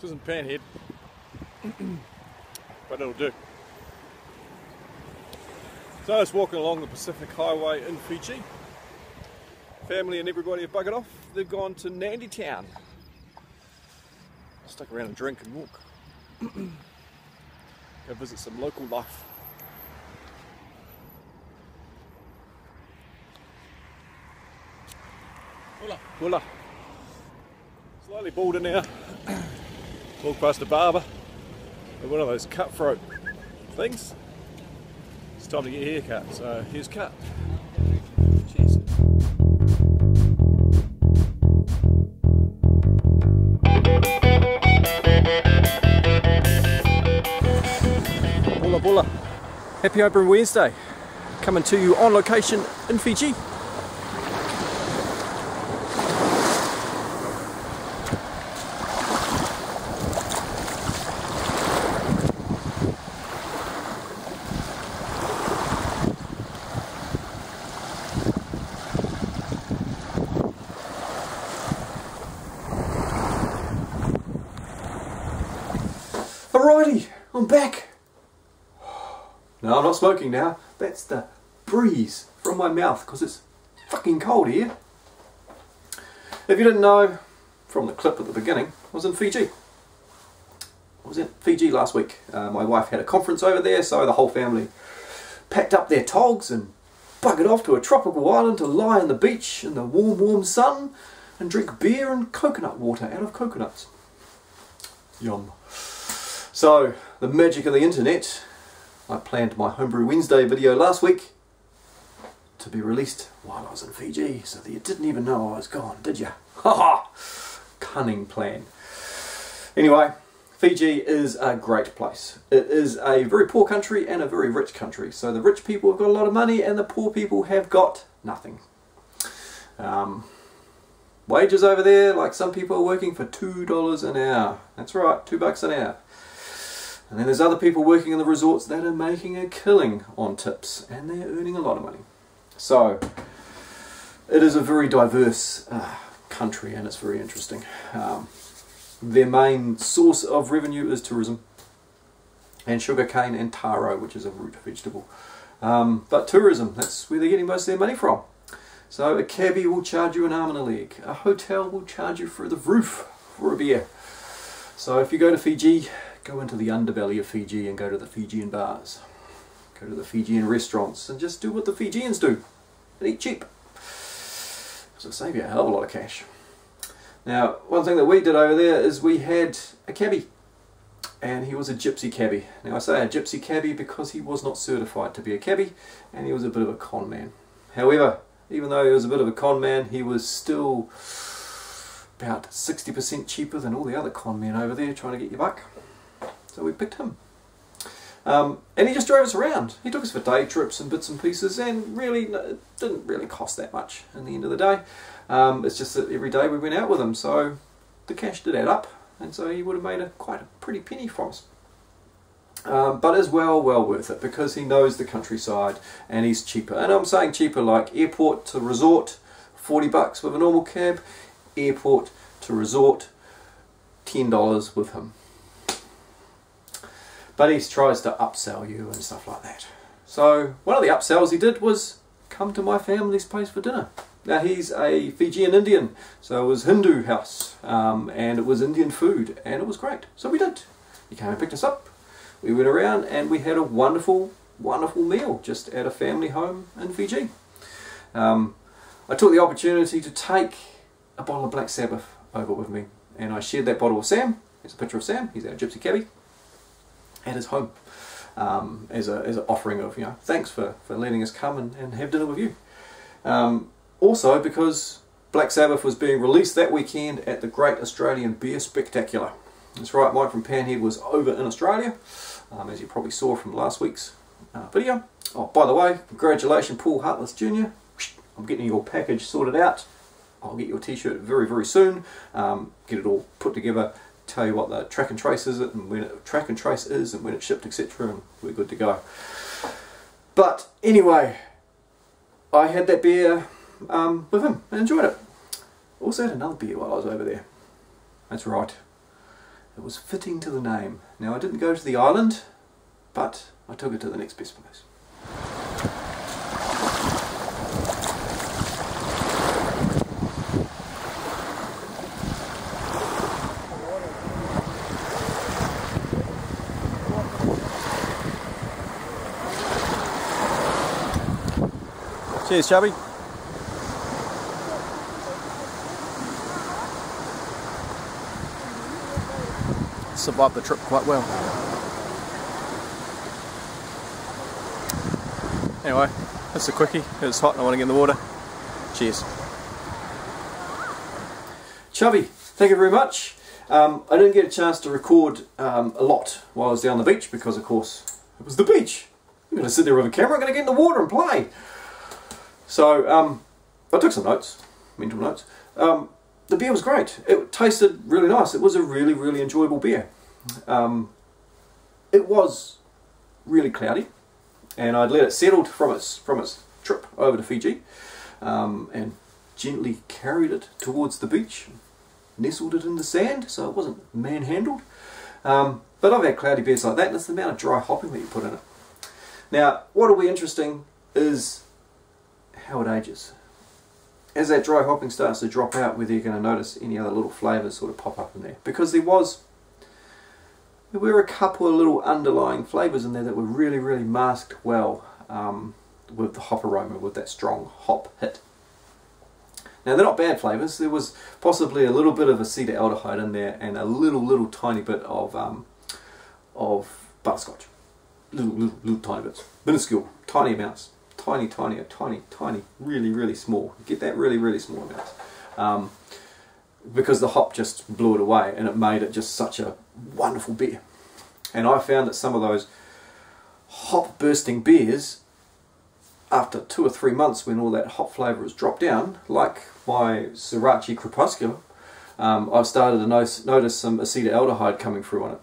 This isn't Panhead, but it'll do. So I was walking along the Pacific Highway in Fiji. Family and everybody have buggered off. They've gone to Nandi Town. Stuck around and drink and walk. Go visit some local life. Hula. Slightly balder now. Walk past a barber with one of those cutthroat things. It's time to get your hair cut, so here's cut. Cheers. Bula. Happy Homebrew Wednesday. Coming to you on location in Fiji. Alrighty, I'm back. No, I'm not smoking now. That's the breeze from my mouth because it's fucking cold here. If you didn't know from the clip at the beginning, I was in Fiji. I was in Fiji last week. My wife had a conference over there, so the whole family packed up their togs and buggered off to a tropical island to lie on the beach in the warm sun and drink beer and coconut water out of coconuts. Yum. So, the magic of the internet, I planned my Homebrew Wednesday video last week to be released while I was in Fiji, so that you didn't even know I was gone, did you? Haha! Cunning plan. Anyway, Fiji is a great place. It is a very poor country and a very rich country. So the rich people have got a lot of money and the poor people have got nothing. Wages over there, like some people are working for $2 an hour. That's right, $2 an hour. And then there's other people working in the resorts that are making a killing on tips and they're earning a lot of money. So it is a very diverse country and it's very interesting. Their main source of revenue is tourism and sugarcane and taro, which is a root vegetable. But tourism, that's where they're getting most of their money from. So a cabbie will charge you an arm and a leg. A hotel will charge you through the roof for a beer. So if you go to Fiji, go into the underbelly of Fiji and go to the Fijian bars. Go to the Fijian restaurants and just do what the Fijians do and eat cheap. Because it'll save you a hell of a lot of cash. Now, one thing that we did over there is we had a cabbie. And he was a gypsy cabbie. Now I say a gypsy cabbie because he was not certified to be a cabbie and he was a bit of a con man. However, even though he was a bit of a con man, he was still about 60% cheaper than all the other con men over there trying to get your buck. So we picked him. And he just drove us around. He took us for day trips and bits and pieces and really it didn't really cost that much in the end of the day. It's just that every day we went out with him, so the cash did add up and so he would have made quite a pretty penny from us. But as well worth it because he knows the countryside and he's cheaper. And I'm saying cheaper like airport to resort, $40 with a normal cab, airport to resort, $10 with him. But he tries to upsell you and stuff like that. So one of the upsells he did was come to my family's place for dinner. Now he's a Fijian Indian, so it was Hindu house and it was Indian food and it was great. So we did. He came and picked us up. We went around and we had a wonderful meal just at a family home in Fiji. I took the opportunity to take a bottle of Black Sabbath over with me and I shared that bottle with Sam. Here's a picture of Sam, he's our gypsy cabbie, at his home as an offering of, you know, thanks for letting us come and have dinner with you. Also because Black Sabbath was being released that weekend at the Great Australian Beer Spectacular. That's right, Mike from Panhead was over in Australia, as you probably saw from last week's video. Oh, by the way, congratulations Paul Hartless Jr. I'm getting your package sorted out. I'll get your t-shirt very soon, get it all put together, tell you what the track and trace is and when it's shipped, etc. and we're good to go. But anyway, I had that beer with him and enjoyed it. Also had another beer while I was over there. That's right. It was fitting to the name. Now I didn't go to the island, but I took it to the next best place. Cheers, Chubby. Survived the trip quite well. Anyway, that's a quickie. It's hot and I want to get in the water. Cheers. Chubby, thank you very much. I didn't get a chance to record a lot while I was down the beach because, of course, it was the beach. I'm going to sit there with a camera, I'm going to get in the water and play. So I took some notes, mental notes. The beer was great. It tasted really nice. It was a really, really enjoyable beer. It was really cloudy, and I'd let it settle from its trip over to Fiji, and gently carried it towards the beach, nestled it in the sand, so it wasn't manhandled. But I've had cloudy beers like that, and it's the amount of dry hopping that you put in it. Now, what will be interesting is how it ages. As that dry hopping starts to drop out, whether you're going to notice any other little flavours sort of pop up in there. Because there were a couple of little underlying flavours in there that were really, really masked well with the hop aroma, with that strong hop hit. Now they're not bad flavours. There was possibly a little bit of acetaldehyde in there and a little tiny bit of butterscotch. Little tiny bits. Minuscule, tiny amounts. Tiny, really, really small. Get that? Really, really small amounts. Because the hop just blew it away and it made it just such a wonderful beer. And I found that some of those hop bursting beers, after 2 or 3 months when all that hop flavour has dropped down, like my Sriracha Crepuscular, I've started to notice some acetaldehyde coming through on it.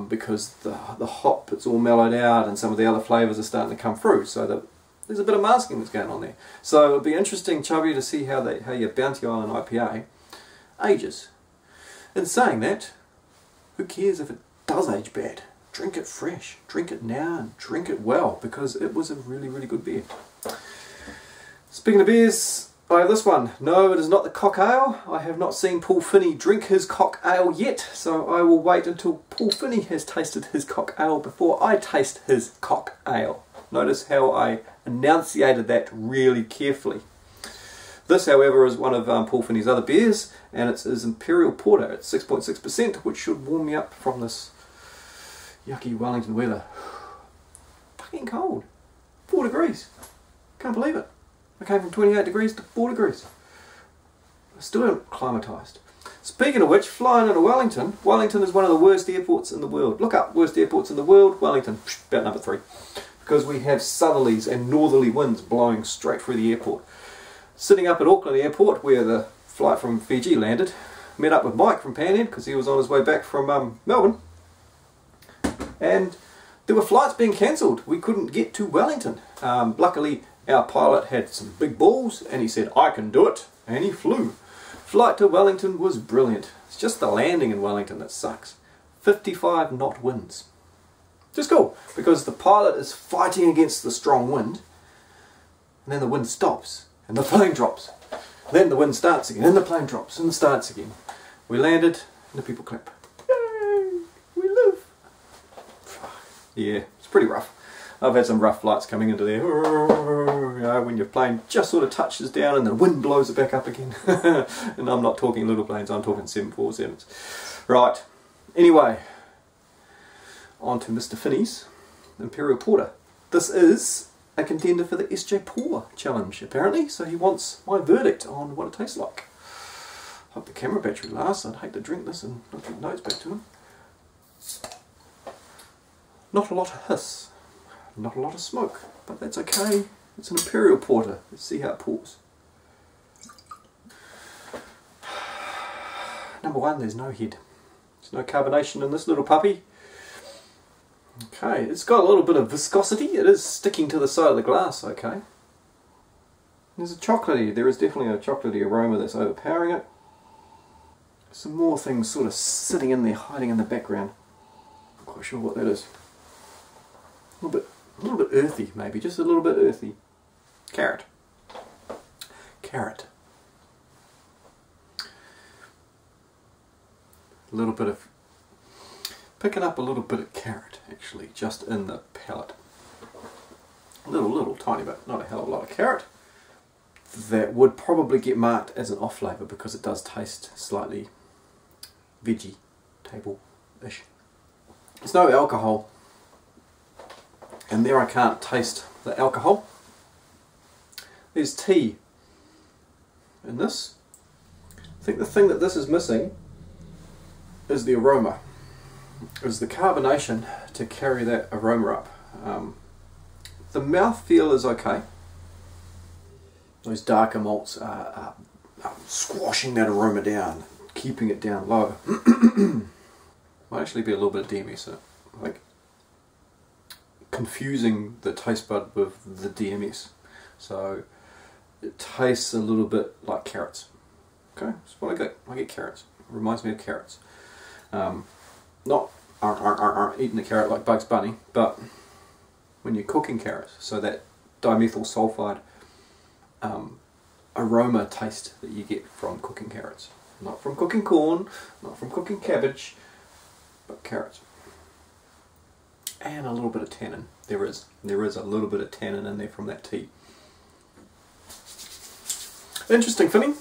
Because the hop, it's all mellowed out and some of the other flavours are starting to come through, so that there's a bit of masking that's going on there. So it'll be interesting, Chubby, to see how your Bounty Island IPA ages. In saying that, who cares if it does age bad? Drink it fresh. Drink it now and drink it well, because it was a really, really good beer. Speaking of beers, I have this one. No, it is not the cock ale. I have not seen Paul Finney drink his cock ale yet, so I will wait until Paul Finney has tasted his cock ale before I taste his cock ale. Notice how I enunciated that really carefully. This, however, is one of Paul Finney's other beers, and it's his Imperial Porter at 6.6%, which should warm me up from this yucky Wellington weather. Fucking cold. 4 degrees. Can't believe it. I came from 28 degrees to 4 degrees. I still haven't acclimatised. Speaking of which, flying into Wellington, Wellington is one of the worst airports in the world. Look up, worst airports in the world, Wellington, about number 3. Because we have southerlies and northerly winds blowing straight through the airport. Sitting up at Auckland Airport, where the flight from Fiji landed, met up with Mike from Panhead because he was on his way back from Melbourne, and there were flights being cancelled. We couldn't get to Wellington. Luckily our pilot had some big balls and he said, I can do it, and he flew. Flight to Wellington was brilliant. It's just the landing in Wellington that sucks. 55 knot winds. Just cool, because the pilot is fighting against the strong wind, and then the wind stops, and the plane drops. Then the wind starts again, and the plane drops, and starts again. We landed, and the people clap. Yay! We live! Yeah, it's pretty rough. I've had some rough flights coming into there. You know, when your plane just sort of touches down, and the wind blows it back up again. And I'm not talking little planes, I'm talking 747s. Right, anyway. On to Mr. Finney's Imperial Porter. This is a contender for the SJ Pour challenge, apparently, so he wants my verdict on what it tastes like. Hope the camera battery lasts. I'd hate to drink this and not get notes back to him. Not a lot of hiss, not a lot of smoke, but that's okay. It's an Imperial Porter. Let's see how it pours. Number one, there's no head. There's no carbonation in this little puppy. Okay, it's got a little bit of viscosity. It is sticking to the side of the glass, okay. There's a chocolatey, there is definitely a chocolatey aroma that's overpowering it. some more things sort of sitting in there, hiding in the background. Not quite sure what that is. A little bit earthy, maybe, just a little bit earthy. Carrot. Carrot. A little bit of, picking up a little bit of carrot, actually, just in the palate. A little tiny bit, not a hell of a lot of carrot. That would probably get marked as an off flavour because it does taste slightly vegetable-ish. There's no alcohol, and there I can't taste the alcohol. There's tea in this. I think the thing that this is missing is the aroma, is the carbonation to carry that aroma up. The mouthfeel is okay. Those darker malts are squashing that aroma down, keeping it down low. Might actually be a little bit of DMS in it, I think. Confusing the taste bud with the DMS. So it tastes a little bit like carrots. Okay, that's what I get. I get carrots. It reminds me of carrots. Not eating the carrot like Bugs Bunny, but when you're cooking carrots, so that dimethyl sulfide aroma taste that you get from cooking carrots. Not from cooking corn, not from cooking cabbage, but carrots. And a little bit of tannin. There is a little bit of tannin in there from that tea. Interesting, Finney.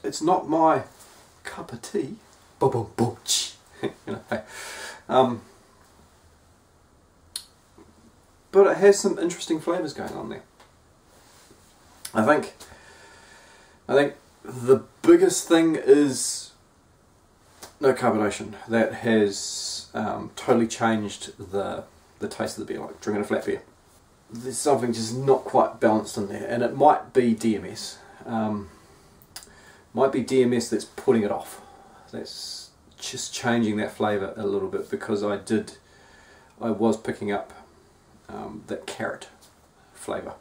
It's not my cup of tea. You know, hey. But it has some interesting flavours going on there. I think the biggest thing is no carbonation. That has totally changed the taste of the beer, like drinking a flat beer. There's something just not quite balanced in there, and it might be DMS. Might be DMS that's putting it off. That's just changing that flavour a little bit, because I was picking up that carrot flavour.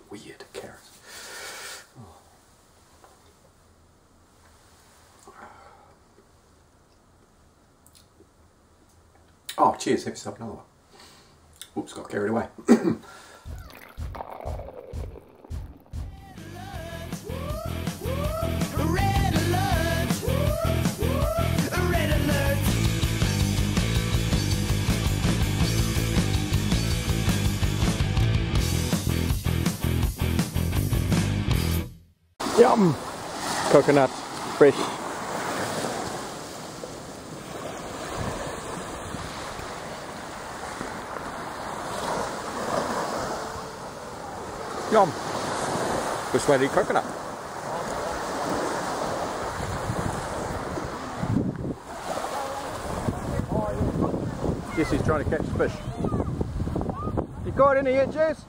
Weird carrot. Oh, cheers, have yourself another one. Oops, got carried away. Yum! Coconut, fresh. Yum! This way to eat coconut. Jesse's trying to catch fish. You got any yet, Jess?